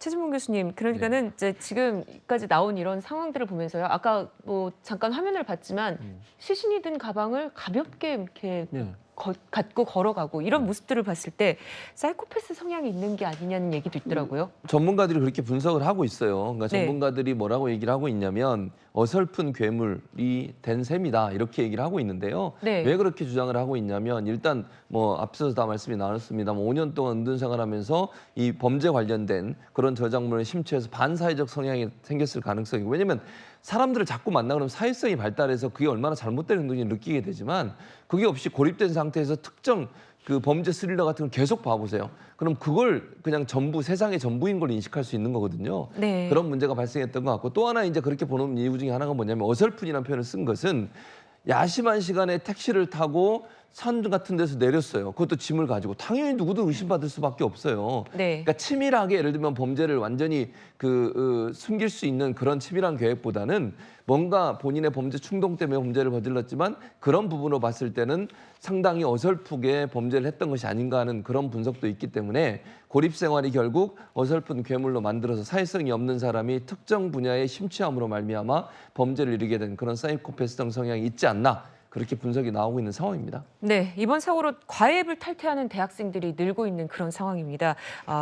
최진봉 교수님, 네. 그러니까는 이제 지금까지 나온 이런 상황들을 보면서요. 아까 뭐 잠깐 화면을 봤지만 시신이 든 가방을 가볍게 이렇게 네. 갖고 걸어가고 이런 네. 모습들을 봤을 때 사이코패스 성향이 있는 게 아니냐는 얘기도 있더라고요. 전문가들이 그렇게 분석을 하고 있어요. 그러니까 네. 전문가들이 뭐라고 얘기를 하고 있냐면 어설픈 괴물이 된 셈이다 이렇게 얘기를 하고 있는데요. 네. 왜 그렇게 주장을 하고 있냐면 일단 뭐 앞서서 다 말씀이 나눴습니다만 5년 동안 은둔 생활하면서 이 범죄 관련된 그런 저작물에 심취해서 반사회적 성향이 생겼을 가능성이 왜냐면 사람들을 자꾸 만나 그러면 사회성이 발달해서 그게 얼마나 잘못된 행동인지 느끼게 되지만 그게 없이 고립된 상태에서 특정 그 범죄 스릴러 같은 걸 계속 봐보세요. 그럼 그걸 그냥 전부 세상의 전부인 걸 인식할 수 있는 거거든요. 네. 그런 문제가 발생했던 것 같고 또 하나 이제 그렇게 보는 이유 중에 하나가 뭐냐면 어설픈이라는 표현을 쓴 것은 야심한 시간에 택시를 타고 산 같은 데서 내렸어요. 그것도 짐을 가지고 당연히 누구도 의심받을 수밖에 없어요. 네. 그러니까 치밀하게 예를 들면 범죄를 완전히 숨길 수 있는 그런 치밀한 계획보다는 뭔가 본인의 범죄 충동 때문에 범죄를 저질렀지만 그런 부분으로 봤을 때는 상당히 어설프게 범죄를 했던 것이 아닌가 하는 그런 분석도 있기 때문에 고립 생활이 결국 어설픈 괴물로 만들어서 사회성이 없는 사람이 특정 분야의 심취함으로 말미암아 범죄를 이루게 된 그런 사이코패스성 성향이 있지 않나 그렇게 분석이 나오고 있는 상황입니다. 네, 이번 사고로 과외를 탈퇴하는 대학생들이 늘고 있는 그런 상황입니다.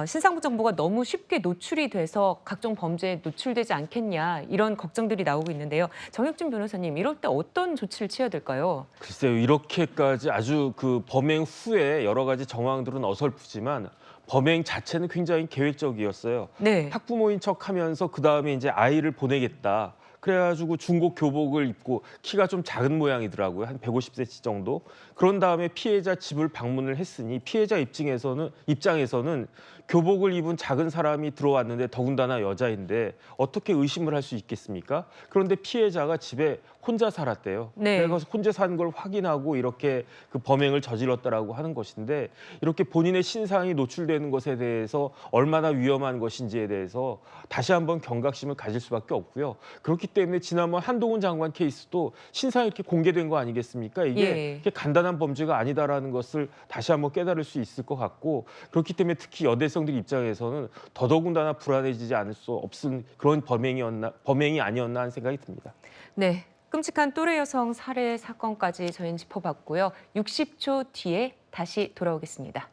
신상부 정보가 너무 쉽게 노출이 돼서 각종 범죄에 노출되지 않겠냐 이런 걱정들이 나오고 있는데요. 정혁준 변호사님, 이럴 때 어떤 조치를 취해야 될까요? 글쎄요, 이렇게까지 아주 그 범행 후에 여러 가지 정황들은 어설프지만 범행 자체는 굉장히 계획적이었어요. 네. 학부모인 척하면서 그 다음에 이제 아이를 보내겠다. 그래가지고 중고 교복을 입고 키가 좀 작은 모양이더라고요. 한 150cm 정도. 그런 다음에 피해자 집을 방문을 했으니 피해자 입장에서는 교복을 입은 작은 사람이 들어왔는데 더군다나 여자인데 어떻게 의심을 할 수 있겠습니까? 그런데 피해자가 집에 혼자 살았대요. 네. 그래서 혼자 사는 걸 확인하고 이렇게 그 범행을 저질렀다라고 하는 것인데 이렇게 본인의 신상이 노출되는 것에 대해서 얼마나 위험한 것인지에 대해서 다시 한번 경각심을 가질 수밖에 없고요. 그렇기 때문에 지난번 한동훈 장관 케이스도 신상이 이렇게 공개된 거 아니겠습니까? 이게 예. 이렇게 간단한 범죄가 아니다라는 것을 다시 한번 깨달을 수 있을 것 같고 그렇기 때문에 특히 여대생들 입장에서는 더더군다나 불안해지지 않을 수 없은 그런 범행이 아니었나 하는 생각이 듭니다. 네. 끔찍한 또래 여성 살해 사건까지 저희는 짚어봤고요. 60초 뒤에 다시 돌아오겠습니다.